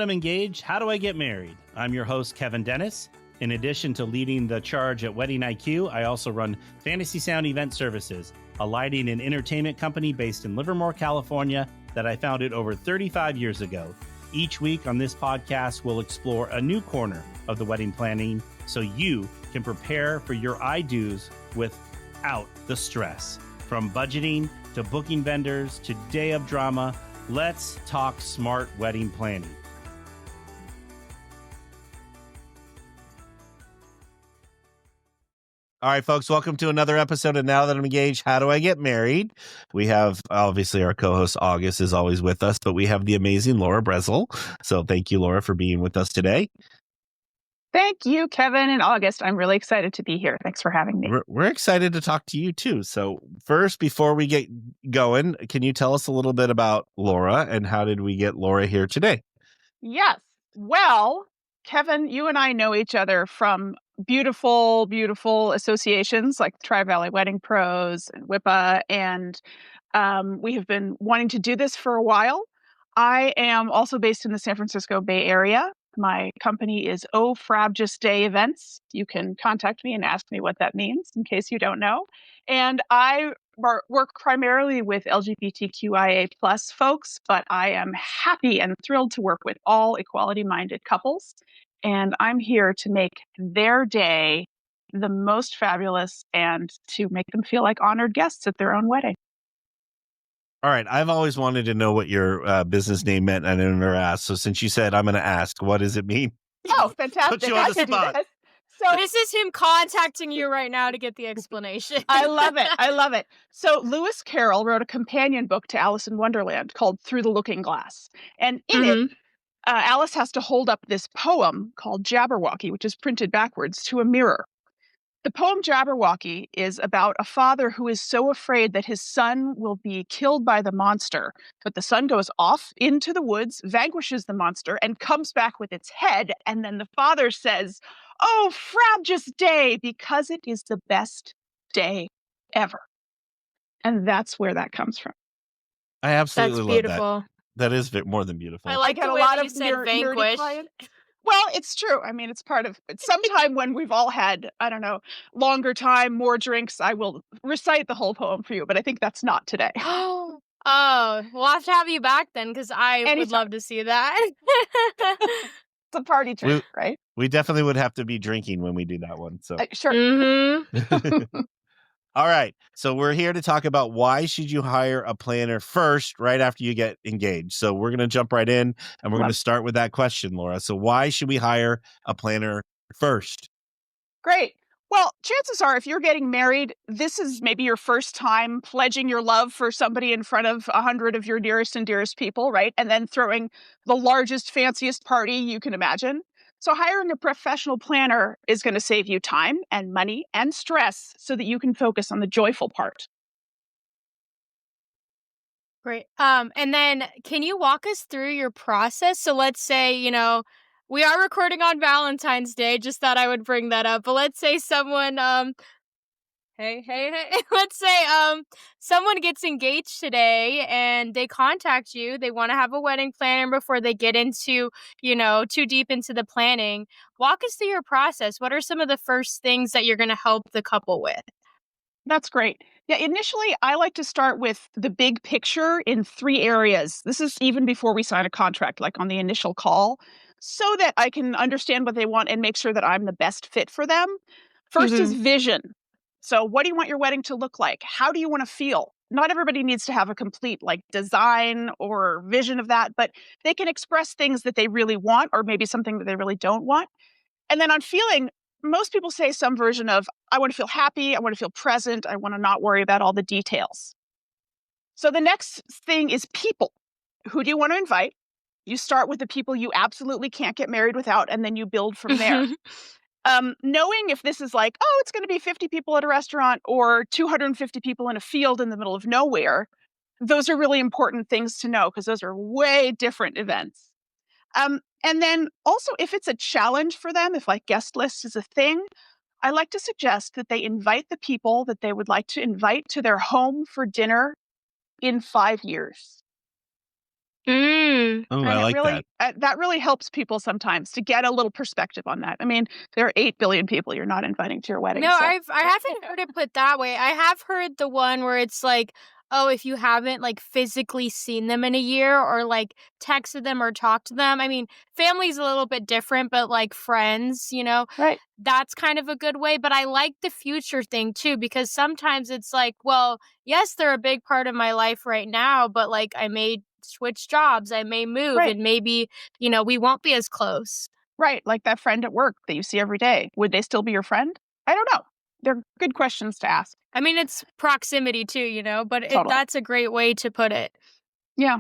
I'm engaged. How do I get married? I'm your host, Kevin Dennis. In addition to leading the charge at Wedding IQ, I also run Fantasy Sound Event Services, a lighting and entertainment company based in Livermore, California, that I founded over 35 years ago. Each week on this podcast, we'll explore a new corner of the wedding planning so you can prepare for your I-dos without the stress. From budgeting to booking vendors to day of drama, let's talk smart wedding planning. All right, folks, welcome to another episode of Now That I'm Engaged, How Do I Get Married? We have, obviously, our co-host August is always with us, but we have the amazing Laura Brezel. So thank you, Laura, for being with us today. Thank you, Kevin and August. I'm really excited to be here. Thanks for having me. We're excited to talk to you, too. So first, before we get going, can you tell us a little bit about Laura and how did we get Laura here today? Yes. Well, Kevin, you and I know each other from beautiful, beautiful associations like Tri-Valley Wedding Pros and WIPA, and we have been wanting to do this for a while. I am also based in the San Francisco Bay Area. My company is Frabjous Day Events. You can contact me and ask me what that means in case you don't know. And I work primarily with LGBTQIA plus folks, but I am happy and thrilled to work with all equality-minded couples. And I'm here to make their day the most fabulous and to make them feel like honored guests at their own wedding. All right. I've always wanted to know what your business name meant. And I never asked. So since you said, I'm going to ask, what does it mean? Oh, fantastic. Put you on the spot. So this is him contacting you right now to get the explanation. I love it. I love it. So Lewis Carroll wrote a companion book to Alice in Wonderland called Through the Looking Glass. And in it, Alice has to hold up this poem called Jabberwocky, which is printed backwards, to a mirror. The poem Jabberwocky is about a father who is so afraid that his son will be killed by the monster, but the son goes off into the woods, vanquishes the monster, and comes back with its head. And then the father says, "Oh, frabjous day, because it is the best day ever." And that's where that comes from. I absolutely That's love beautiful. that. That is more than beautiful. I like I get the a way lot that of you said nerdy vanquish. clients. Well, it's true. I mean, it's part of it. Sometime when we've all had, I don't know, longer time, more drinks, I will recite the whole poem for you, but I think that's not today. Oh, we'll have to have you back then because I would love to see that. It's a party trick, right? We definitely would have to be drinking when we do that one. So Sure. Mm-hmm. All right. So we're here to talk about why should you hire a planner first, right after you get engaged. So we're going to jump right in and we're going to start with that question, Laura. So why should we hire a planner first? Great. Well, chances are if you're getting married, this is maybe your first time pledging your love for somebody in front of 100 of your nearest and dearest people, right? And then throwing the largest, fanciest party you can imagine. So hiring a professional planner is going to save you time and money and stress so that you can focus on the joyful part. Great. And then can you walk us through your process? So let's say, we are recording on Valentine's Day. Just thought I would bring that up. But let's say someone, hey. Let's say someone gets engaged today and they contact you. They want to have a wedding planner before they get into, too deep into the planning. Walk us through your process. What are some of the first things that you're going to help the couple with? That's great. Yeah, initially, I like to start with the big picture in 3 areas. This is even before we sign a contract, like on the initial call, so that I can understand what they want and make sure that I'm the best fit for them. First is vision. So what do you want your wedding to look like? How do you want to feel? Not everybody needs to have a complete design or vision of that, but they can express things that they really want or maybe something that they really don't want. And then on feeling, most people say some version of, I want to feel happy, I want to feel present, I want to not worry about all the details. So the next thing is people. Who do you want to invite? You start with the people you absolutely can't get married without, and then you build from there. Knowing if this is it's going to be 50 people at a restaurant or 250 people in a field in the middle of nowhere, those are really important things to know because those are way different events. And then also, if it's a challenge for them, if guest list is a thing, I like to suggest that they invite the people that they would like to invite to their home for dinner in 5 years. Oh, And I it like that. really that really helps people sometimes to get a little perspective on that. I mean, there are 8 billion people you're not inviting to your wedding, No, so I haven't heard it put that way. I have heard the one where it's like, oh, if you haven't like physically seen them in a year or like texted them or talked to them. I mean, family's a little bit different, but like friends, right, that's kind of a good way. But I like the future thing too, because sometimes it's like, well, yes, they're a big part of my life right now, but like I may switch jobs, I may move, right, and maybe, we won't be as close. right, like that friend at work that you see every day. Would they still be your friend? I don't know. They're good questions to ask. I mean, it's proximity too, but Totally. that's a great way to put it. Yeah.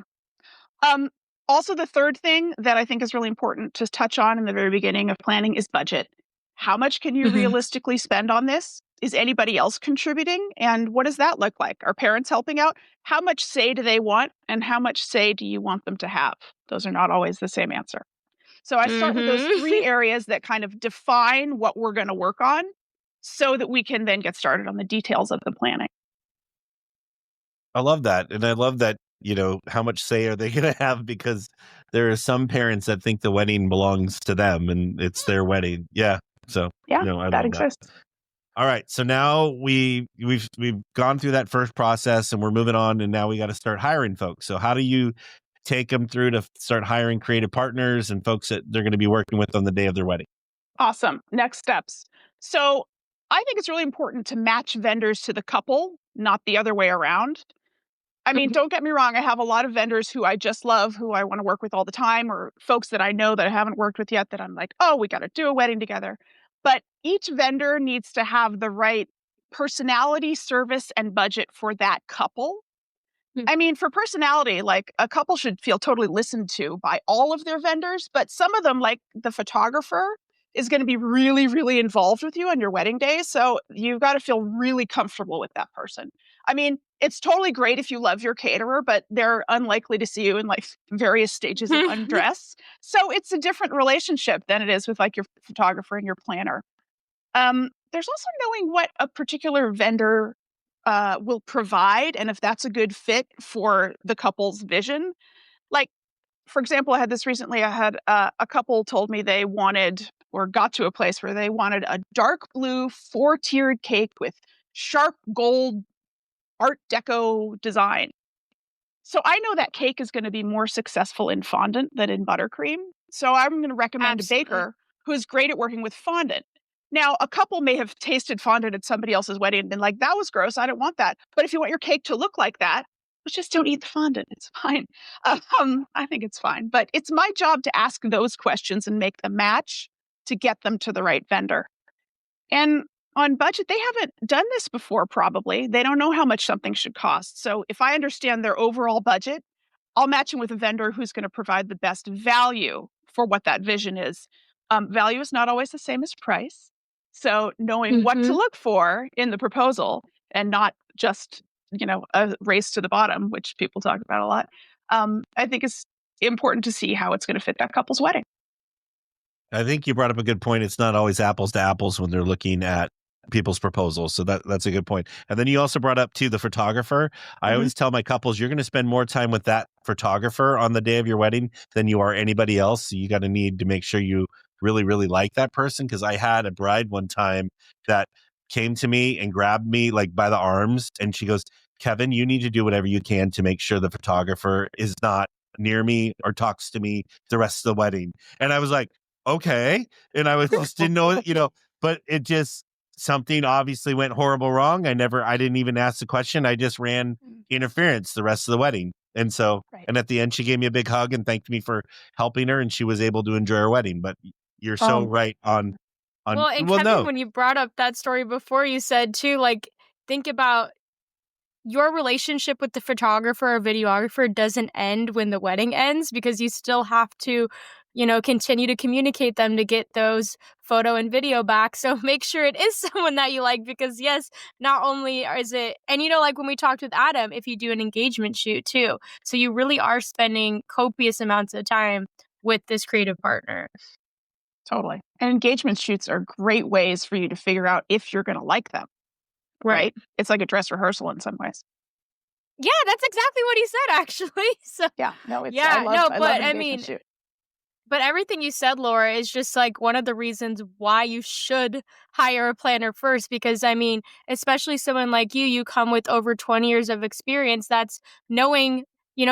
Um, Also, the third thing that I think is really important to touch on in the very beginning of planning is budget. How much can you Mhm. realistically spend on this? Is anybody else contributing? And what does that look like? Are parents helping out? How much say do they want? And how much say do you want them to have? Those are not always the same answer. So I start with those Mhm. three areas that kind of define what we're going to work on so that we can then get started on the details of the planning. I love that. And I love that, how much say are they going to have? Because there are some parents that think the wedding belongs to them and it's their wedding. Yeah. So, Yeah, I that love that. exists. All right. So now we've gone through that first process and we're moving on and now we got to start hiring folks. So how do you take them through to start hiring creative partners and folks that they're going to be working with on the day of their wedding? Awesome. Next steps. So I think it's really important to match vendors to the couple, not the other way around. I mean, don't get me wrong. I have a lot of vendors who I just love, who I want to work with all the time, or folks that I know that I haven't worked with yet that I'm like, oh, we got to do a wedding together. But each vendor needs to have the right personality, service, and budget for that couple. I mean, for personality, like a couple should feel totally listened to by all of their vendors, but some of them, like the photographer, is going to be really, really involved with you on your wedding day. So you've got to feel really comfortable with that person. I mean, it's totally great if you love your caterer, but they're unlikely to see you in like various stages of undress. So it's a different relationship than it is with like your photographer and your planner. There's also knowing what a particular vendor will provide and if that's a good fit for the couple's vision. Like, for example, I had this recently. I had a couple told me they wanted or got to a place where they wanted a dark blue 4-tiered cake with sharp gold Art Deco design. So I know that cake is gonna be more successful in fondant than in buttercream. So I'm gonna recommend a Absolutely. baker who's great at working with fondant. Now, a couple may have tasted fondant at somebody else's wedding and been like, "That was gross, I don't want that." But if you want your cake to look like that, just don't eat the fondant, it's fine. I think it's fine, but it's my job to ask those questions and make them match to get them to the right vendor. And on budget, they haven't done this before, probably. They don't know how much something should cost. So if I understand their overall budget, I'll match them with a vendor who's going to provide the best value for what that vision is. Value is not always the same as price. So knowing what to Mhm. look for in the proposal and not just, a race to the bottom, which people talk about a lot, I think is important to see how it's going to fit that couple's wedding. I think you brought up a good point. It's not always apples to apples when they're looking at people's proposals. So that's a good point. And then you also brought up too the photographer. I Mhm. always tell my couples you're going to spend more time with that photographer on the day of your wedding than you are anybody else. So you got to need to make sure you really, really like that person. Cause I had a bride one time that came to me and grabbed me like by the arms and she goes, Kevin, you need to do whatever you can to make sure the photographer is not near me or talks to me the rest of the wedding. And I was like, okay. And I was just didn't know, but it just something obviously went horrible wrong. I didn't even ask the question. I just ran Mm, interference the rest of the wedding. And so, right. and at the end, she gave me a big hug and thanked me for helping her and she was able to enjoy her wedding. But you're so Um, right Well, and well, Kevin, no, when you brought up that story before, you said too, like, think about your relationship with the photographer or videographer doesn't end when the wedding ends because you still have to, continue to communicate them to get those photo and video back. So make sure it is someone that you like because, yes, not only is it, and like when we talked with Adam, if you do an engagement shoot too. So you really are spending copious amounts of time with this creative partner. Totally. And engagement shoots are great ways for you to figure out if you're going to like them, Right. right? It's like a dress rehearsal in some ways. Yeah, that's exactly what he said, actually. So, Yeah, no, it's yeah, no, I love but an I engagement mean, shoot. but everything you said, Laura, is just like one of the reasons why you should hire a planner first. Because I mean, especially someone like you come with over 20 years of experience. That's knowing,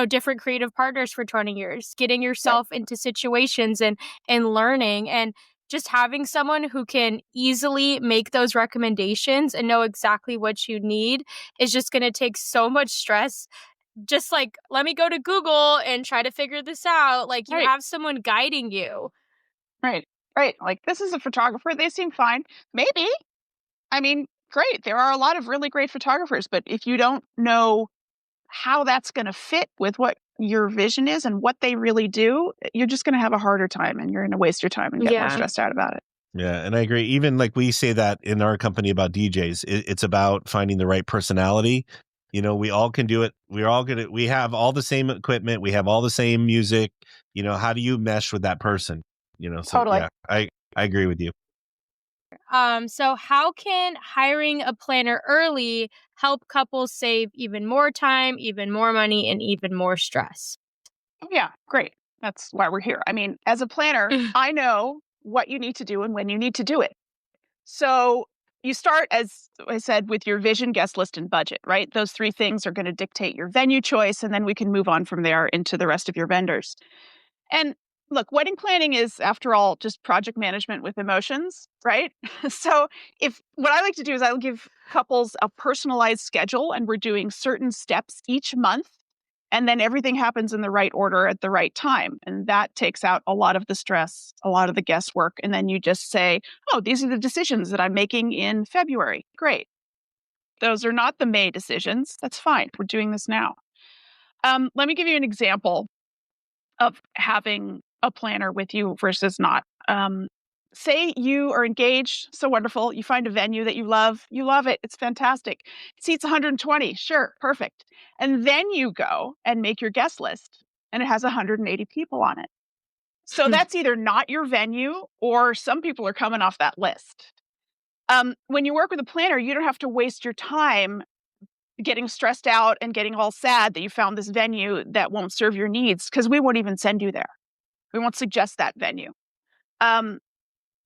different creative partners for 20 years, getting Right, yourself into situations and learning and just having someone who can easily make those recommendations and know exactly what you need is just going to take so much stress. Just like, let me go to Google and try to figure this out. Like, you right, have someone guiding you. right, right. Like, this is a photographer. They seem fine. Maybe. I mean, great. There are a lot of really great photographers, but if you don't know how that's going to fit with what your vision is and what they really do, you're just going to have a harder time and you're going to waste your time and get more Yeah. stressed out about it. Yeah, and I agree. Even like we say that in our company about DJs, it's about finding the right personality. We all can do it. We have all the same equipment. We have all the same music. How do you mesh with that person? So Totally. yeah, I agree with you. So how can hiring a planner early help couples save even more time, even more money, and even more stress? Oh, yeah, great. That's why we're here. I mean, as a planner, I know what you need to do and when you need to do it. So you start, as I said, with your vision, guest list, and budget, right? Those three things are going to dictate your venue choice, and then we can move on from there into the rest of your vendors. And look, wedding planning is, after all, just project management with emotions, right? So if what I like to do is I'll give couples a personalized schedule and we're doing certain steps each month. And then everything happens in the right order at the right time. And that takes out a lot of the stress, a lot of the guesswork. And then you just say, oh, these are the decisions that I'm making in February. Great. Those are not the May decisions. That's fine. We're doing this now. Let me give you an example of having a planner with you versus not. Say you are engaged, so wonderful. You find a venue that you love it, it's fantastic. It seats 120, sure, perfect. And then you go and make your guest list, and it has 180 people on it. So that's either not your venue or some people are coming off that list. When you work with a planner, you don't have to waste your time getting stressed out and getting all sad that you found this venue that won't serve your needs because we won't even send you there. We won't suggest that venue. Um,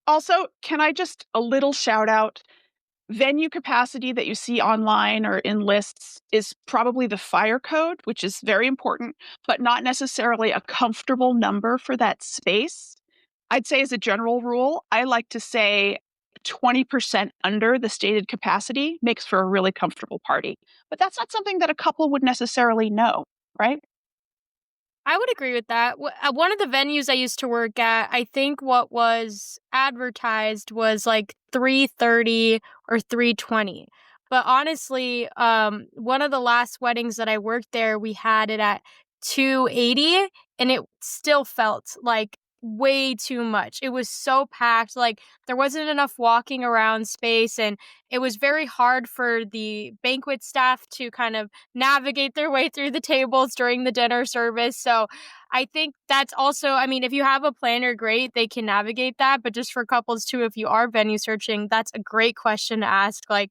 Also, can I just a little shout out? Venue capacity that you see online or in lists is probably the fire code, which is very important, but not necessarily a comfortable number for that space. I'd say, as a general rule, I like to say 20% under the stated capacity makes for a really comfortable party. But that's not something that a couple would necessarily know, right? I would agree with that. At one of the venues I used to work at, I think what was advertised was like 330 or 320. But honestly, one of the last weddings that I worked there, we had it at 280 and it still felt like way too much. It was so packed, like there wasn't enough walking around space and it was very hard for the banquet staff to kind of navigate their way through the tables during the dinner service. So I think that's also, I mean, if you have a planner, great, they can navigate that. But just for couples too, if you are venue searching, that's a great question to ask. Like,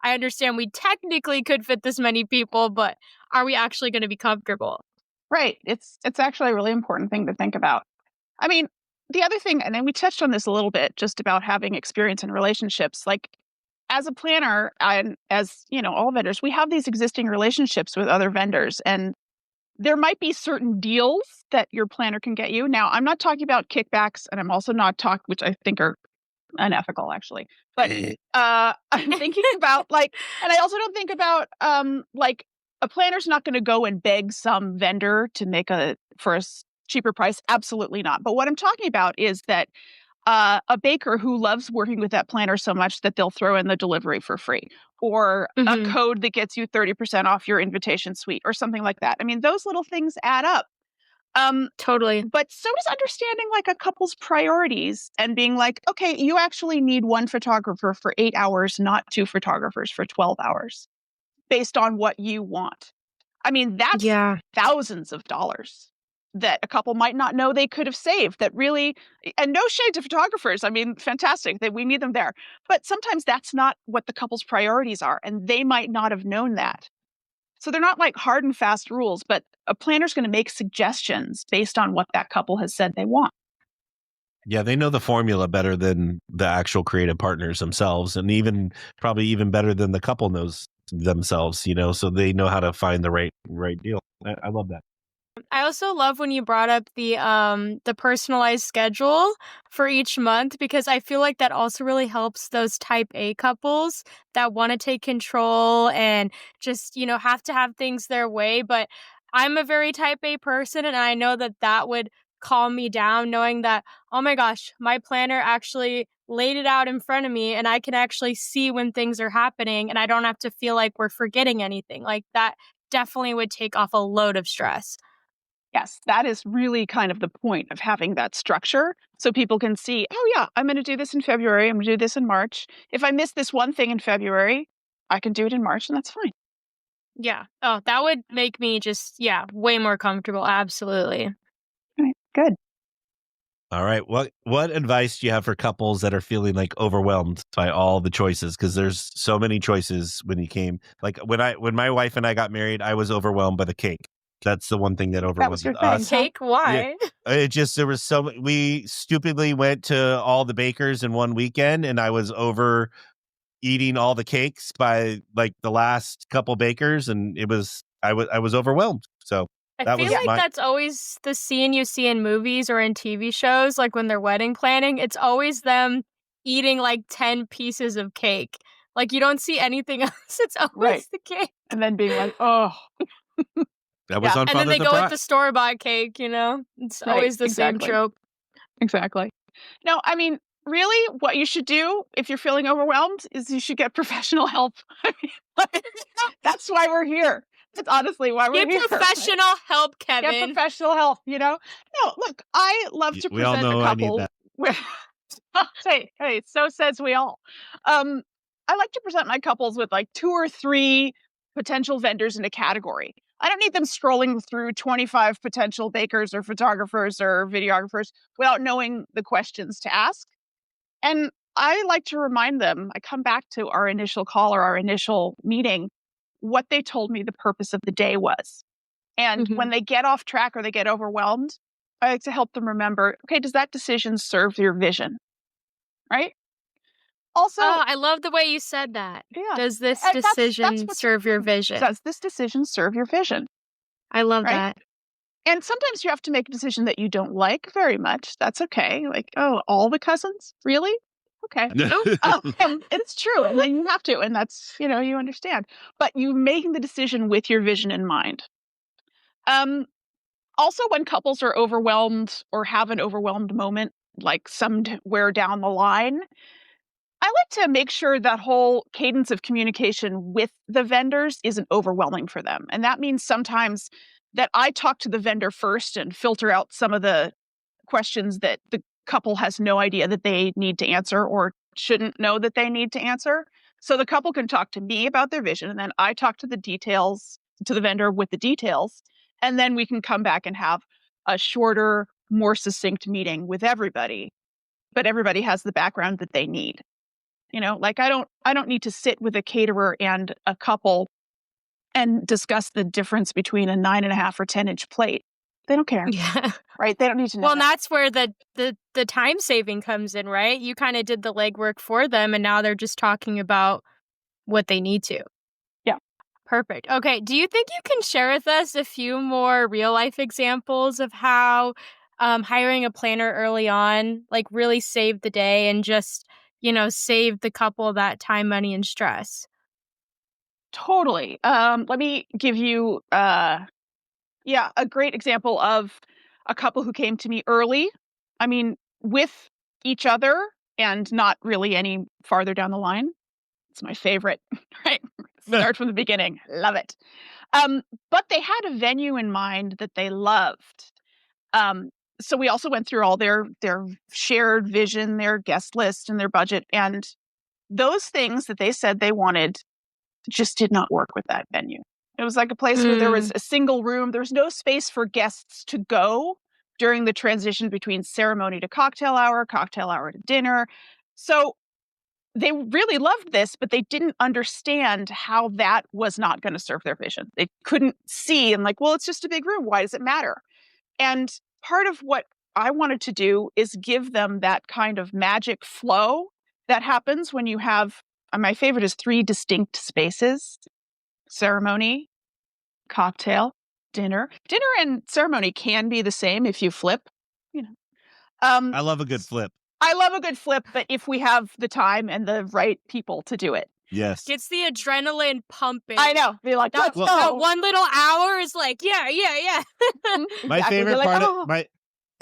I understand we technically could fit this many people, but are we actually going to be comfortable? Right. It's actually a really important thing to think about. I mean, the other thing, and then we touched on this a little bit, just about having experience in relationships. Like, as a planner and as, all vendors, we have these existing relationships with other vendors, and there might be certain deals that your planner can get you. Now, I'm not talking about kickbacks, and I'm also not talking, which I think are unethical, actually. But I'm thinking about, like, and I also don't think about like, a planner's not going to go and beg some vendor to make for a cheaper price. Absolutely not. But what I'm talking about is that a baker who loves working with that planner so much that they'll throw in the delivery for free, or a Hmm. code that gets you 30% off your invitation suite, or something like that. I mean, those little things add up. Um, Totally. but so does understanding, like, a couple's priorities and being like, okay, you actually need one photographer for 8 hours, not two photographers for 12 hours, based on what you want. I mean, that's Yeah. thousands of dollars that a couple might not know they could have saved, that really, and no shade to photographers. I mean, fantastic that we need them there. But sometimes that's not what the couple's priorities are, and they might not have known that. So they're not like hard and fast rules, but a planner's going to make suggestions based on what that couple has said they want. Yeah, they know the formula better than the actual creative partners themselves, and probably even better than the couple knows themselves, so they know how to find the right deal. I love that. I also love when you brought up the personalized schedule for each month, because I feel like that also really helps those type A couples that want to take control and just, have to have things their way. But I'm a very type A person, and I know that that would calm me down knowing that, oh my gosh, my planner actually laid it out in front of me and I can actually see when things are happening and I don't have to feel like we're forgetting anything. Like that definitely would take off a load of stress. Yes, that is really kind of the point of having that structure so people can see, oh, yeah, I'm going to do this in February. I'm going to do this in March. If I miss this one thing in February, I can do it in March, and that's fine. Yeah. Oh, that would make me just, way more comfortable. Absolutely. All right, good. All right. What advice do you have for couples that are feeling like overwhelmed by all the choices? Because there's so many choices when you came. Like when my wife and I got married, I was overwhelmed by the cake. That's the one thing that That was overwhelmed your us. thing, huh? Cake? Why? There was we stupidly went to all the bakers in one weekend, and I was over eating all the cakes by like the last couple bakers, and I was overwhelmed. So I that feel was like that's always the scene you see in movies or in TV shows, like when they're wedding planning. It's always them eating like 10 pieces of cake. Like you don't see anything else. It's always Right. the cake. And then being like, oh, that was Yeah. on And then Father they the go with Bride. the store-bought cake, It's Right, always the same exactly. trope. Exactly. No, I mean, really, what you should do if you're feeling overwhelmed is you should get professional help. I mean, like, that's why we're here. That's honestly why we're Get here. professional help, Get Kevin. professional help, No, look, I love to We all present a know I need couple that. with hey, so says we all. I like to present my couples with like 2 or 3 potential vendors in a category. I don't need them scrolling through 25 potential bakers or photographers or videographers without knowing the questions to ask. And I like to remind them, I come back to our initial call or our initial meeting, what they told me the purpose of the day was. And when they get off track or they get overwhelmed, I like to help them remember, okay, does that decision serve your vision? Right? Also, I love the way you said that. yeah, Does this that's decision what's serve your vision? does this decision serve your vision? I love Right? that. And sometimes you have to make a decision that you don't like very much. That's okay. Like, oh, all the cousins? Really? Okay. And it's true. And then you have to. And that's, you understand. But you making the decision with your vision in mind. Also, when couples are overwhelmed or have an overwhelmed moment, like somewhere down the line, I like to make sure that whole cadence of communication with the vendors isn't overwhelming for them. And that means sometimes that I talk to the vendor first and filter out some of the questions that the couple has no idea that they need to answer or shouldn't know that they need to answer. So the couple can talk to me about their vision, and then I talk to the vendor with the details. And then we can come back and have a shorter, more succinct meeting with everybody. But everybody has the background that they need. Like I don't need to sit with a caterer and a couple and discuss the difference between a 9.5 or 10-inch plate. They don't care. Yeah. Right? They don't need to know. Well, and that's where the time saving comes in, right? You kind of did the legwork for them, and now they're just talking about what they need to. Yeah. Perfect. Okay. Do you think you can share with us a few more real life examples of how hiring a planner early on, like, really saved the day and just, saved the couple that time, money, and stress? Totally. Let me give you a great example of a couple who came to me early. I mean, with each other and not really any farther down the line. It's my favorite, right? Start from the beginning. Love it. But they had a venue in mind that they loved. So we also went through all their shared vision, their guest list, and their budget. And those things that they said they wanted just did not work with that venue. It was like a place where there was a single room. There was no space for guests to go during the transition between ceremony to cocktail hour to dinner. So they really loved this, but they didn't understand how that was not going to serve their vision. They couldn't see and like, well, it's just a big room. Why does it matter? And part of what I wanted to do is give them that kind of magic flow that happens when you have, my favorite is 3 distinct spaces: ceremony, cocktail, dinner. Dinner and ceremony can be the same if you flip, you know. I love a good flip. I love a good flip, but if we have the time and the right people to do it. Yes. Gets the adrenaline pumping. I know. Be like, let's go. That 1 little hour is like, yeah. My favorite part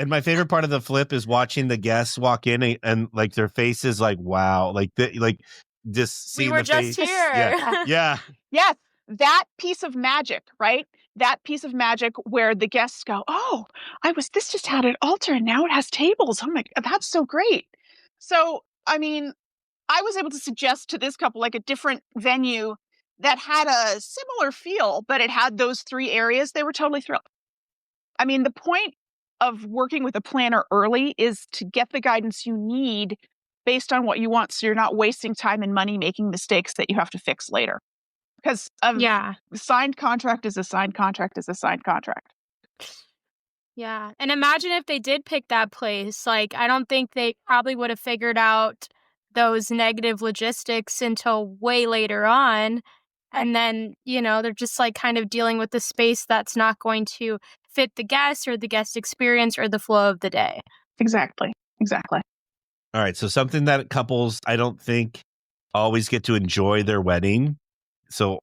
my favorite part of the flip is watching the guests walk in and like their faces like, wow, like just seeing the face. We were just here. Yeah. Yes, that piece of magic, right? That piece of magic where the guests go, oh, this just had an altar and now it has tables. Oh my, that's so great. So, I mean, I was able to suggest to this couple like a different venue that had a similar feel, but it had those 3 areas. They were totally thrilled. I mean, the point of working with a planner early is to get the guidance you need based on what you want, so you're not wasting time and money making mistakes that you have to fix later. Because a signed contract is a signed contract is a signed contract. Yeah. And imagine if they did pick that place. Like, I don't think they probably would have figured out those negative logistics until way later on. And then, they're just like kind of dealing with the space that's not going to fit the guest or the guest experience or the flow of the day. Exactly. All right. So something that couples, I don't think, always get to enjoy their wedding. So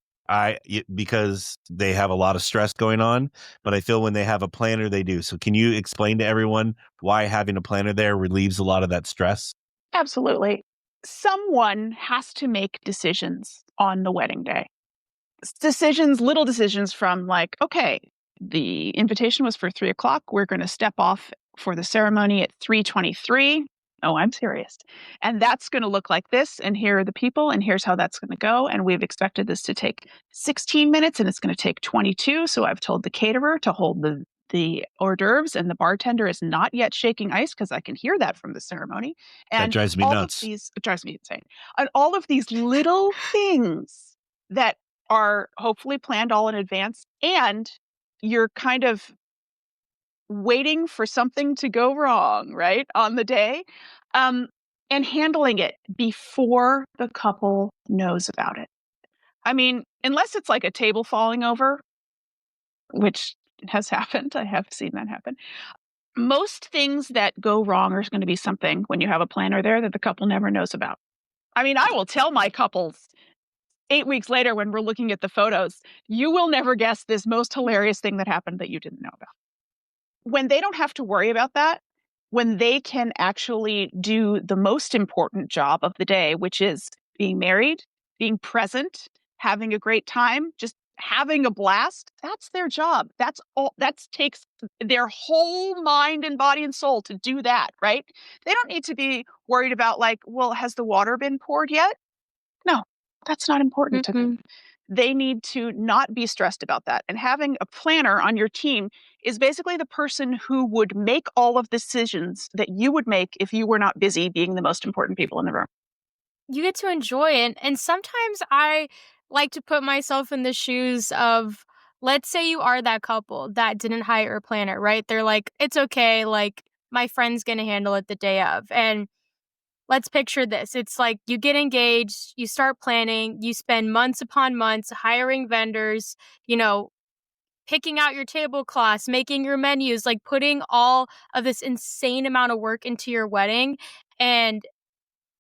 because they have a lot of stress going on, but I feel when they have a planner, they do. So can you explain to everyone why having a planner there relieves a lot of that stress? Absolutely. Someone has to make decisions on the wedding day. Little decisions from like, okay, the invitation was for 3:00. We're going to step off for the ceremony at 3:23. Oh, I'm serious. And that's going to look like this. And here are the people. And here's how that's going to go. And we've expected this to take 16 minutes and it's going to take 22. So I've told the caterer to hold the hors d'oeuvres, and the bartender is not yet shaking ice because I can hear that from the ceremony. And that drives me nuts. It drives me insane. And all of these little things that are hopefully planned all in advance, and you're kind of waiting for something to go wrong, right, on the day, and handling it before the couple knows about it. I mean, unless it's like a table falling over, which has happened. I have seen that happen. Most things that go wrong are going to be something when you have a planner there that the couple never knows about. I mean, I will tell my couples 8 weeks later when we're looking at the photos, you will never guess this most hilarious thing that happened that you didn't know about. When they don't have to worry about that, when they can actually do the most important job of the day, which is being married, being present, having a great time, just having a blast, that's their job. That's all. That takes their whole mind and body and soul to do that, right? They don't need to be worried about like, well, has the water been poured yet? No, that's not important to them. They need to not be stressed about that. And having a planner on your team is basically the person who would make all of the decisions that you would make if you were not busy being the most important people in the room. You get to enjoy it. And sometimes I like to put myself in the shoes of, let's say you are that couple that didn't hire a planner, right? They're like, it's okay. Like, my friend's going to handle it the day of. And let's picture this. It's like you get engaged, you start planning, you spend months upon months hiring vendors, picking out your tablecloths, making your menus, like putting all of this insane amount of work into your wedding. And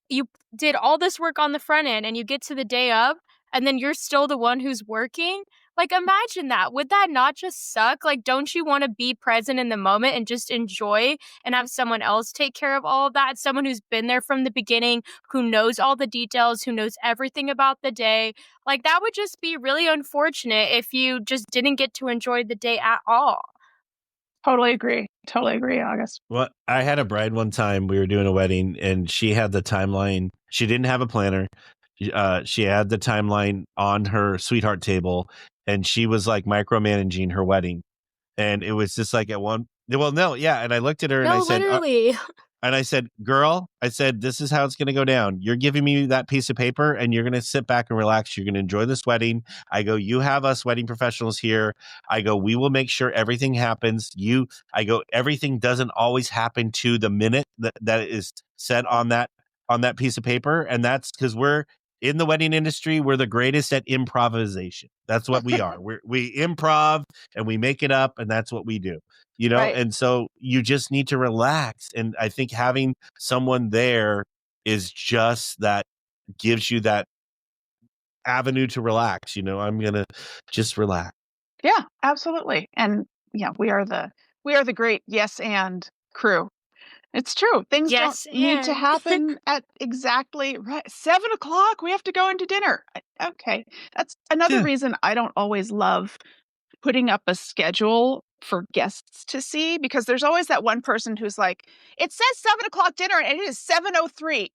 you did all this work on the front end and you get to the day of, and then you're still the one who's working. Like, imagine that. Would that not just suck? Like, don't you want to be present in the moment and just enjoy and have someone else take care of all of that? Someone who's been there from the beginning, who knows all the details, who knows everything about the day. Like, that would just be really unfortunate if you just didn't get to enjoy the day at all. Totally agree, August. Well, I had a bride one time. We were doing a wedding and she had the timeline. She didn't have a planner. She had the timeline on her sweetheart table, and she was like micromanaging her wedding. And it was just like and I looked at her and I said, literally. And I said, girl, this is how it's going to go down. You're giving me that piece of paper and you're going to sit back and relax. You're going to enjoy this wedding. I go, you have us wedding professionals here. I go, we will make sure everything happens. I go, everything doesn't always happen to the minute that is said on that piece of paper. And that's because we're in the wedding industry. We're the greatest at improvisation. That's what we are. We improv and we make it up, and that's what we do. Right. And so you just need to relax. And I think having someone there is just that, gives you that avenue to relax. I'm going to just relax. Yeah, absolutely. And yeah, we are the great yes and crew. It's true. Things don't need to happen at exactly right 7:00. We have to go into dinner. Okay. That's another reason I don't always love putting up a schedule for guests to see, because there's always that one person who's like, it says 7:00 dinner and it is 7:03.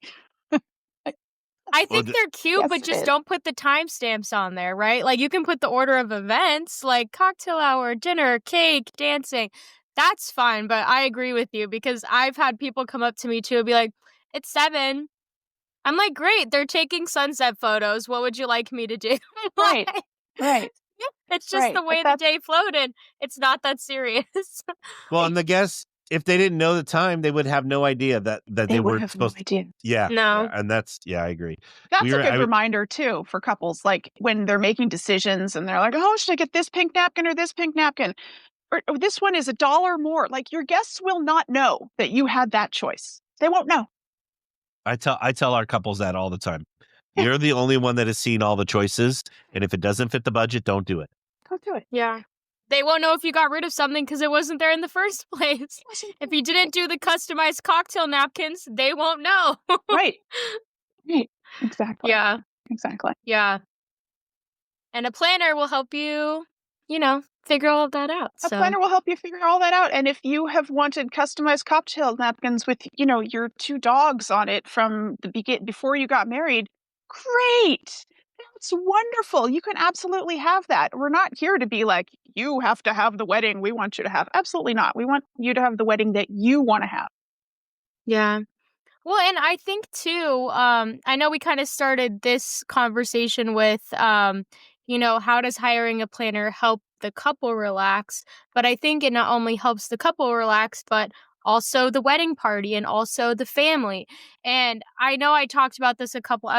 I think they're cute, but just don't put the timestamps on there, right? Like, you can put the order of events, like cocktail hour, dinner, cake, dancing. That's fine, but I agree with you, because I've had people come up to me too and be like, it's 7. I'm like, great, they're taking sunset photos. What would you like me to do? Right. It's just the way the day flowed, and it's not that serious. Well, and the guests, if they didn't know the time, they would have no idea that they were supposed to. Yeah. No. Yeah, and that's, I agree. That's a good reminder too for couples, like when they're making decisions and they're like, oh, should I get this pink napkin or this pink napkin? Or this one is $1 more. Like, your guests will not know that you had that choice. They won't know. I tell our couples that all the time. Yeah. You're the only one that has seen all the choices. And if it doesn't fit the budget, don't do it. Don't do it. Yeah. They won't know if you got rid of something because it wasn't there in the first place. If you didn't do the customized cocktail napkins, they won't know. Right. Exactly. Yeah. Exactly. Yeah. And a planner will help you, figure all of that out. A planner will help you figure all that out. And if you have wanted customized cocktail napkins with, your 2 dogs on it from the before you got married, great. That's wonderful. You can absolutely have that. We're not here to be like, you have to have the wedding we want you to have. Absolutely not. We want you to have the wedding that you want to have. Yeah. Well, and I think too, I know we kind of started this conversation with, how does hiring a planner help the couple relax? But I think it not only helps the couple relax, but also the wedding party and also the family. And I know I talked about this a couple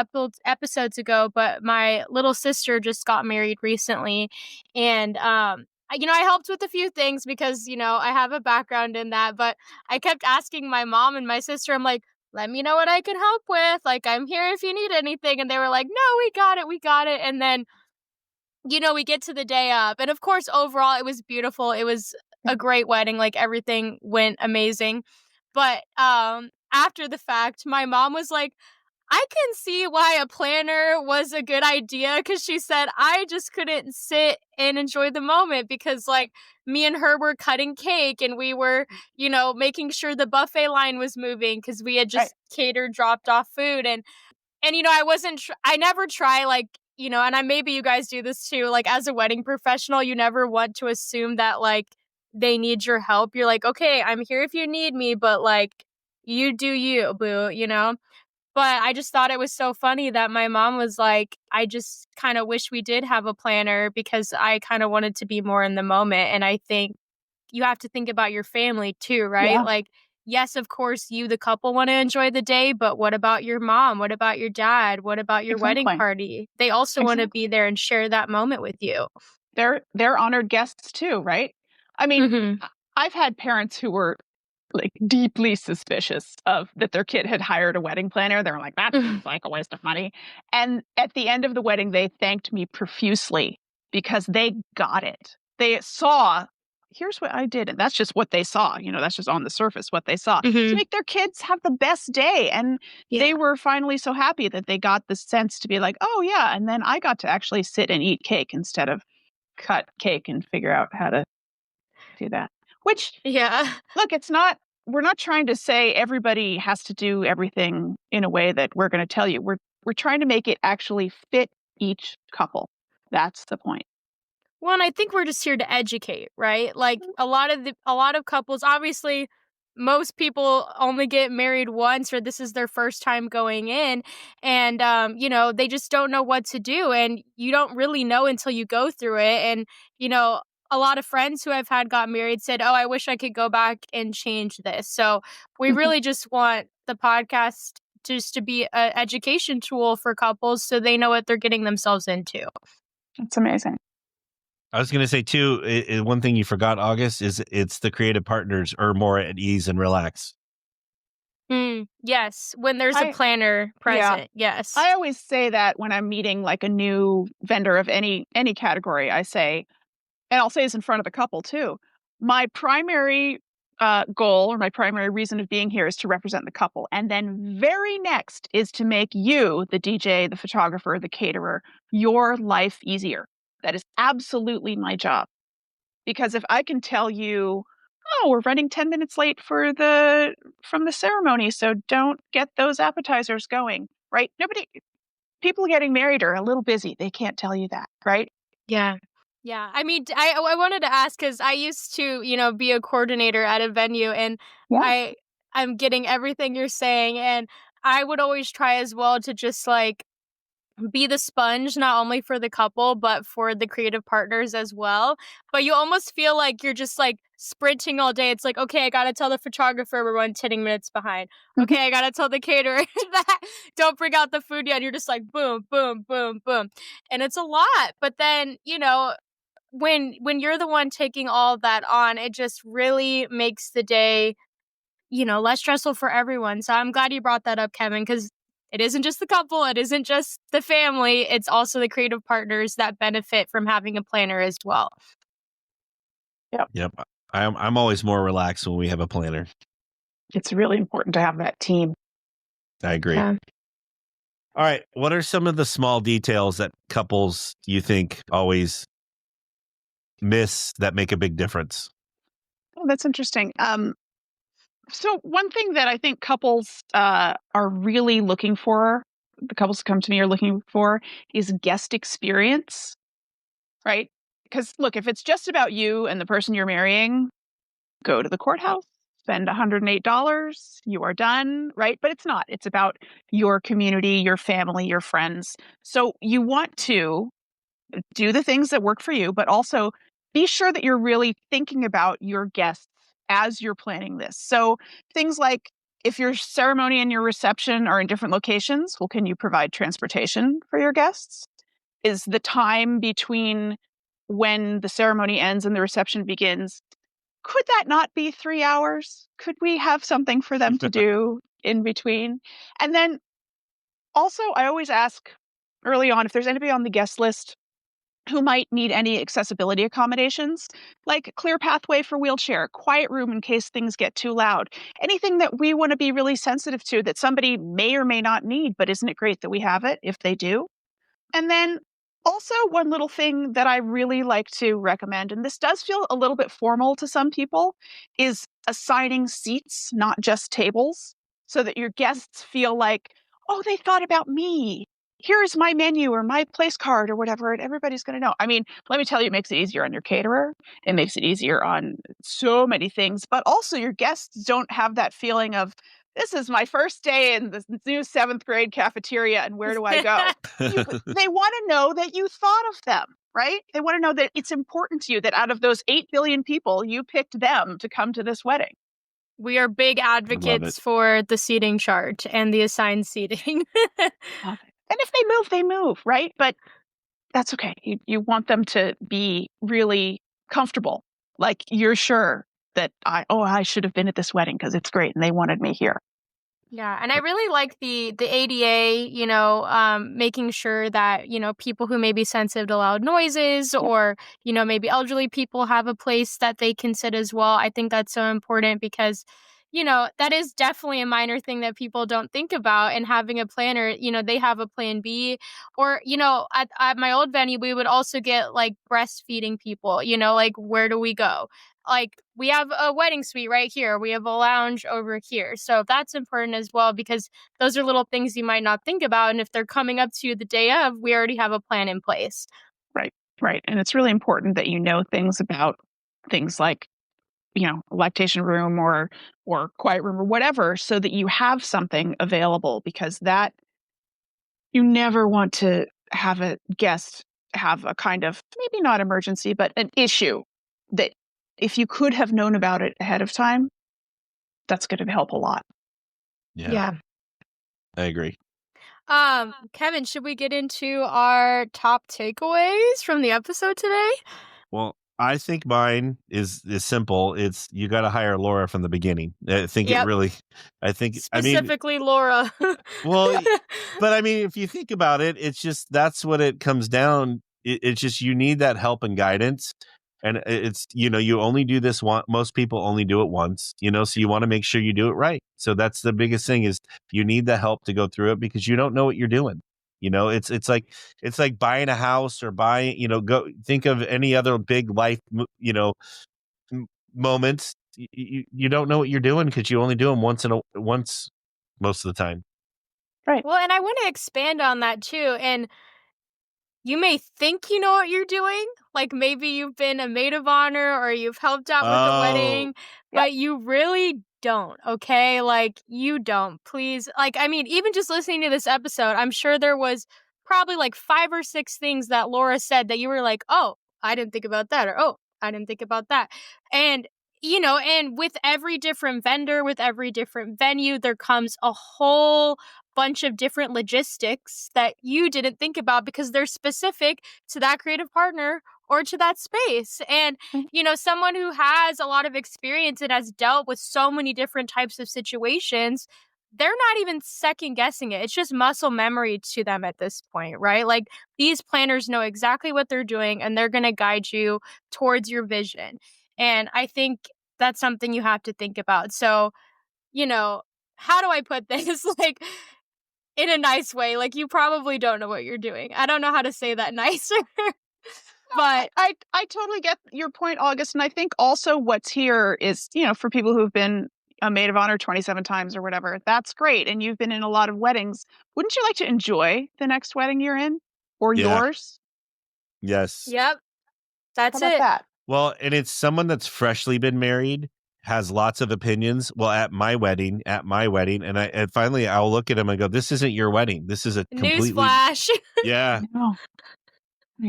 episodes ago, but my little sister just got married recently. And, I helped with a few things because, I have a background in that. But I kept asking my mom and my sister, I'm like, let me know what I can help with. Like, I'm here if you need anything. And they were like, no, we got it. And then, we get to the day up. And of course, overall, it was beautiful. It was a great wedding. Like, everything went amazing. But after the fact, my mom was like, I can see why a planner was a good idea, because she said, I just couldn't sit and enjoy the moment because, like, me and her were cutting cake and we were, making sure the buffet line was moving because we had just catered, dropped off food. And I never try, like, and maybe you guys do this too, like, as a wedding professional, you never want to assume that, like, they need your help. You're like, okay, I'm here if you need me, but, like, you do you, boo, But I just thought it was so funny that my mom was like, I just kind of wish we did have a planner because I kind of wanted to be more in the moment. And I think you have to think about your family too, right? Yeah. Like, yes, of course, you, the couple, want to enjoy the day, but what about your mom? What about your dad? What about your wedding party? They also want to be there and share that moment with you. They're honored guests too, right? I mean, I've had parents who were like deeply suspicious of that their kid had hired a wedding planner. They were like, that seems like a waste of money. And at the end of the wedding, they thanked me profusely because they got it. They saw, here's what I did. And that's just what they saw. That's just on the surface what they saw. To make their kids have the best day. And they were finally so happy that they got the sense to be like, oh yeah. And then I got to actually sit and eat cake instead of cut cake and figure out how to do that. Which, look, we're not trying to say everybody has to do everything in a way that we're going to tell you. We're trying to make it actually fit each couple. That's the point. Well, and I think we're just here to educate, right? Like, a lot of couples, obviously, most people only get married once, or this is their first time going in, and they just don't know what to do, and you don't really know until you go through it. And a lot of friends who I've had got married said, "Oh, I wish I could go back and change this." So we really just want the podcast just to be an education tool for couples so they know what they're getting themselves into. That's amazing. I was going to say too, one thing you forgot, August, is it's the creative partners are more at ease and relax. Yes, when there's a planner present. Yes. I always say that when I'm meeting like a new vendor of any category, I say, and I'll say this in front of the couple too, my primary goal or my primary reason of being here is to represent the couple. And then very next is to make you, the DJ, the photographer, the caterer, your life easier. That is absolutely my job. Because if I can tell you, oh, we're running 10 minutes late from the ceremony, so don't get those appetizers going, right? People getting married are a little busy. They can't tell you that, right? Yeah. Yeah. I mean, I wanted to ask because I used to, be a coordinator at a venue, and I'm getting everything you're saying. And I would always try as well to just like be the sponge, not only for the couple, but for the creative partners as well. But you almost feel like you're just like sprinting all day. It's like, okay, I got to tell the photographer we're 10 minutes behind. Okay, I got to tell the caterer that don't bring out the food yet. You're just like, boom, boom, boom, boom. And it's a lot. But then, when you're the one taking all that on, it just really makes the day, less stressful for everyone. So I'm glad you brought that up, Kevin, because it isn't just the couple, it isn't just the family, it's also the creative partners that benefit from having a planner as well. Yep. I'm always more relaxed when we have a planner. It's really important to have that team. I agree. Yeah. All right. What are some of the small details that couples you think always miss that make a big difference? Oh, that's interesting. So one thing that I think couples are really looking for, the couples who come to me are looking for, is guest experience, right? Because look, if it's just about you and the person you're marrying, go to the courthouse, spend $108, you are done, right? But it's not. It's about your community, your family, your friends. So you want to do the things that work for you, but also be sure that you're really thinking about your guests as you're planning this. So things like if your ceremony and your reception are in different locations, well, can you provide transportation for your guests? Is the time between when the ceremony ends and the reception begins, could that not be 3 hours? Could we have something for them to do in between? And then also, I always ask early on if there's anybody on the guest list who might need any accessibility accommodations, like clear pathway for wheelchair, quiet room in case things get too loud, anything that we want to be really sensitive to that somebody may or may not need, but isn't it great that we have it if they do? And then also one little thing that I really like to recommend, and this does feel a little bit formal to some people, is assigning seats, not just tables, so that your guests feel like, oh, they thought about me. Here's my menu or my place card or whatever, and everybody's going to know. I mean, let me tell you, it makes it easier on your caterer. It makes it easier on so many things, but also your guests don't have that feeling of, this is my first day in the new 7th grade cafeteria, and where do I go? They want to know that you thought of them, right? They want to know that it's important to you that out of those 8 billion people, you picked them to come to this wedding. We are big advocates for the seating chart and the assigned seating. Love it. And if they move, right? But that's okay. You want them to be really comfortable. Like you're sure that I should have been at this wedding because it's great and they wanted me here. Yeah, and I really like the ADA, making sure that, people who may be sensitive to loud noises or, maybe elderly people have a place that they can sit as well. I think that's so important because, that is definitely a minor thing that people don't think about. And having a planner, they have a plan B. Or, at my old venue, we would also get like breastfeeding people, like where do we go? Like we have a wedding suite right here. We have a lounge over here. So that's important as well because those are little things you might not think about. And if they're coming up to you the day of, we already have a plan in place. Right. And it's really important that you know things about things like a lactation room or quiet room or whatever, so that you have something available, because that you never want to have a guest have a kind of, maybe not emergency, but an issue that if you could have known about it ahead of time, that's going to help a lot. Yeah. I agree. Kevin, should we get into our top takeaways from the episode today? Well, I think mine is simple. It's you got to hire Laura from the beginning. I think Yep. Specifically Laura. Well, but I mean, if you think about it, it's just that's what it comes down. It's just you need that help and guidance, and it's you only do this one. Most people only do it once, so you want to make sure you do it right. So that's the biggest thing is you need the help to go through it because you don't know what you're doing. It's like buying a house or buying, go think of any other big life, moments. You don't know what you're doing because you only do them once most of the time. Right. Well, and I want to expand on that too. And you may think you know what you're doing. Like maybe you've been a maid of honor or you've helped out with the wedding, but you really don't, okay? Like you don't. Please. Like, I mean, even just listening to this episode, I'm sure there was probably like 5 or 6 things that Laura said that you were like, oh, I didn't think about that, or oh, I didn't think about that. And and with every different vendor, with every different venue, there comes a whole bunch of different logistics that you didn't think about because they're specific to that creative partner or to that space. And, someone who has a lot of experience and has dealt with so many different types of situations, they're not even second guessing it. It's just muscle memory to them at this point, right? Like these planners know exactly what they're doing and they're going to guide you towards your vision. And I think that's something you have to think about. So, how do I put this? Like, in a nice way. Like, you probably don't know what you're doing. I don't know how to say that nicer. But I totally get your point, August. And I think also what's here is, for people who've been a maid of honor 27 times or whatever, that's great. And you've been in a lot of weddings. Wouldn't you like to enjoy the next wedding you're in or yours? Yes. Yep. That's How about it. that? Well, and it's someone that's freshly been married, has lots of opinions. Well, at my wedding, and finally I'll look at him and go, "This isn't your wedding. This is a completely newsflash." Yeah. I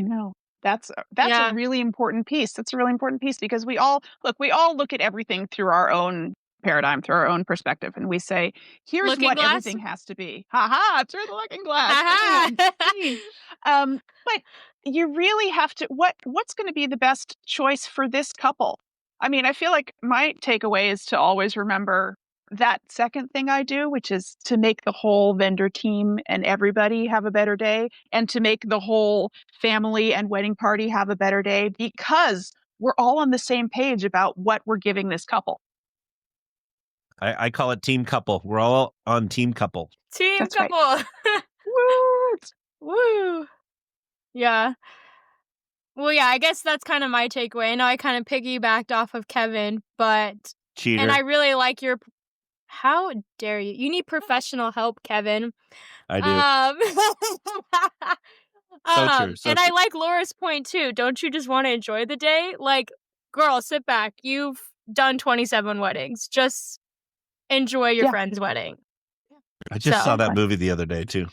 know. That's a really important piece. That's a really important piece because we all look at everything through our own paradigm, through our own perspective, and we say, "Here's Looking what glass? Everything has to be." Ha ha! Through the looking glass. But you really have to. What's going to be the best choice for this couple? I mean, I feel like my takeaway is to always remember that second thing I do, which is to make the whole vendor team and everybody have a better day, and to make the whole family and wedding party have a better day, because we're all on the same page about what we're giving this couple. I call it team couple. We're all on team couple. Team That's couple. Right. Woo! Yeah. Well, yeah, I guess that's kind of my takeaway. I know I kind of piggybacked off of Kevin, but Cheater. And I really like your. How dare you? You need professional help, Kevin. I do. So true. And I like Laura's point too. Don't you just want to enjoy the day? Like, girl, sit back. You've done 27 weddings. Just enjoy your friend's wedding. I just saw that movie the other day too.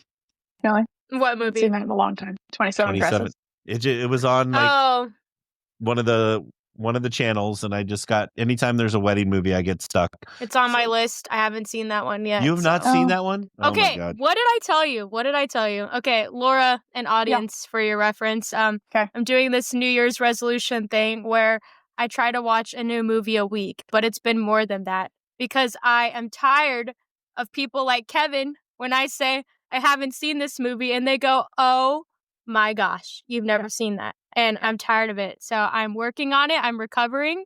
Really? What movie? I've seen that in a long time. 27 dresses. It was on like one of the channels, and I just got anytime there's a wedding movie, I get stuck. It's on my list. I haven't seen that one yet. You have not seen that one? Okay. Oh my God. What did I tell you? Okay, Laura and audience, for your reference. I'm doing this New Year's resolution thing where I try to watch a new movie a week, but it's been more than that because I am tired of people like Kevin when I say I haven't seen this movie and they go, "Oh my gosh, you've never seen that." And I'm tired of it. So I'm working on it. I'm recovering.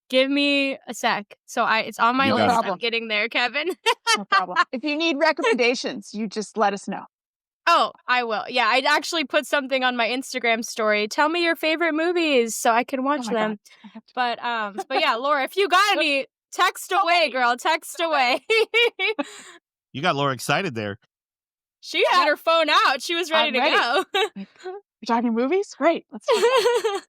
Give me a sec. So it's on my list. I'm getting there, Kevin. No problem. If you need recommendations, you just let us know. Oh, I will. Yeah, I'd actually put something on my Instagram story. Tell me your favorite movies so I can watch them. But yeah, Laura, if you got any, text away, girl. Text away. You got Laura excited there. She had her phone out. She was ready to go. You're talking movies? Great. Let's talk.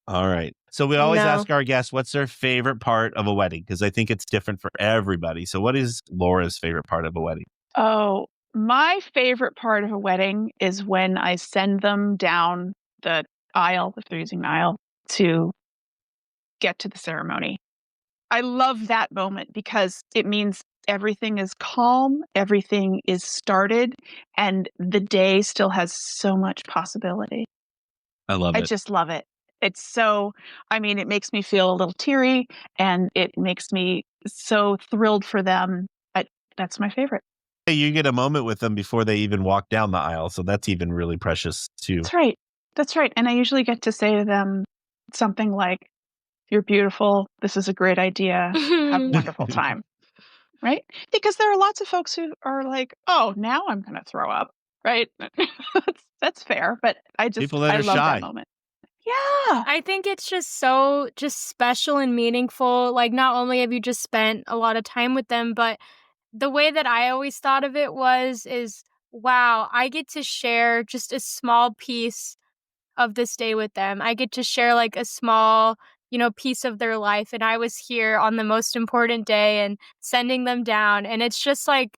All right. So we always No. ask our guests what's their favorite part of a wedding, because I think it's different for everybody. So what is Laura's favorite part of a wedding? Oh, my favorite part of a wedding is when I send them down the aisle, if they're using an aisle, to get to the ceremony. I love that moment because it means everything is calm, everything is started, and the day still has so much possibility. I love I it. just love it. It's so, I mean, it makes me feel a little teary and it makes me so thrilled for them. That's my favorite. You get a moment with them before they even walk down the aisle. So that's even really precious too. That's right. That's right. And I usually get to say to them something like, "You're beautiful. This is a great idea. Have a wonderful time." Right? Because there are lots of folks who are like, "Oh, now I'm going to throw up." Right? That's fair. But People that I are love shy. that moment. Yeah. I think it's just so just special and meaningful. Like, not only have you just spent a lot of time with them, but the way that I always thought of it is, wow, I get to share just a small piece of this day with them. I get to share like a small, piece of their life. And I was here on the most important day and sending them down. And it's just like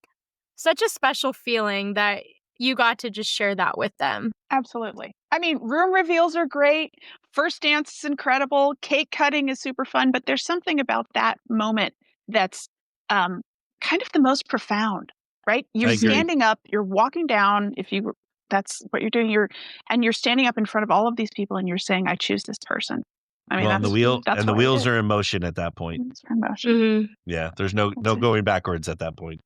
such a special feeling that you got to just share that with them. Absolutely. I mean, room reveals are great. First dance is incredible. Cake cutting is super fun. But there's something about that moment that's kind of the most profound, right? You're I agree. standing up, you're walking down. That's what you're doing. You're standing up in front of all of these people and you're saying, "I choose this person." I mean, Well, and the what I wheels did. are in motion at that point. It's for emotion. Yeah, there's no That's it. going backwards at that point.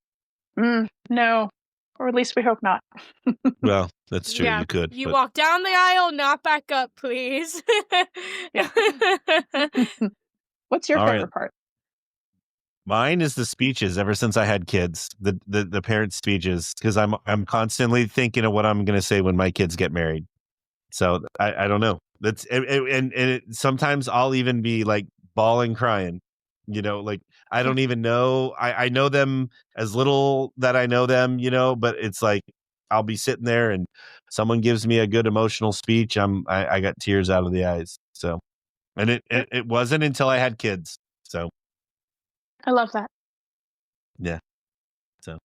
No, or at least we hope not. Well, that's true. Yeah, You could. You but walk down the aisle, not back up, please. Yeah. What's your All right. favorite part? Mine is the speeches. Ever since I had kids, the parents' speeches, because I'm constantly thinking of what I'm going to say when my kids get married. So I don't know. Sometimes I'll even be like bawling, crying. Like I don't even know. I know them as little that I know them. But it's like I'll be sitting there and someone gives me a good emotional speech. I got tears out of the eyes. So, and it wasn't until I had kids. So. I love that. Yeah. So,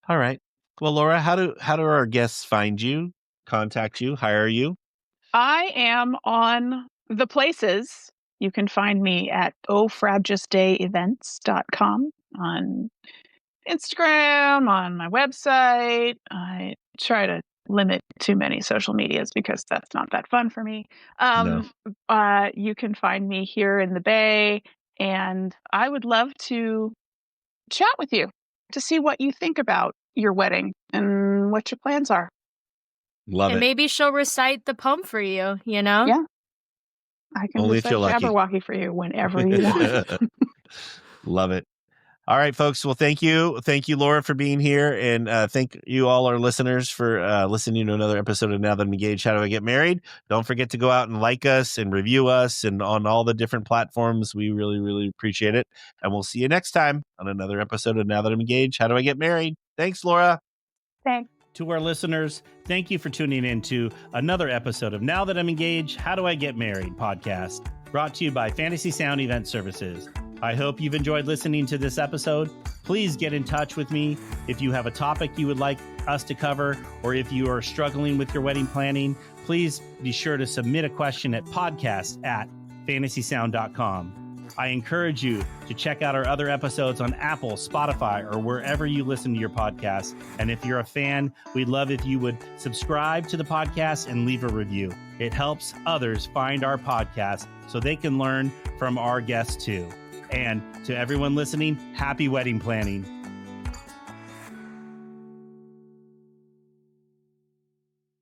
all right. Well, Laura, how do our guests find you, contact you, hire you? I am on the places. You can find me at ofrabjustdayevents.com, on Instagram, on my website. I try to limit too many social medias because that's not that fun for me. No. You can find me here in the Bay, and I would love to chat with you to see what you think about your wedding and what your plans are. Love And it. maybe she'll recite the poem for you, Yeah. I can Only if recite you're lucky. Jabberwocky for you whenever you want. Love it. All right, folks. Well, thank you. Thank you, Laura, for being here. And thank you all our listeners for listening to another episode of Now That I'm Engaged, How Do I Get Married? Don't forget to go out and like us and review us and on all the different platforms. We really, really appreciate it. And we'll see you next time on another episode of Now That I'm Engaged, How Do I Get Married? Thanks, Laura. Thanks. To our listeners, thank you for tuning in to another episode of Now That I'm Engaged, How Do I Get Married podcast, brought to you by Fantasy Sound Event Services. I hope you've enjoyed listening to this episode. Please get in touch with me if you have a topic you would like us to cover, or if you are struggling with your wedding planning. Please be sure to submit a question at podcast@fantasysound.com. I encourage you to check out our other episodes on Apple, Spotify, or wherever you listen to your podcast. And if you're a fan, we'd love if you would subscribe to the podcast and leave a review. It helps others find our podcast so they can learn from our guests too. And to everyone listening, happy wedding planning.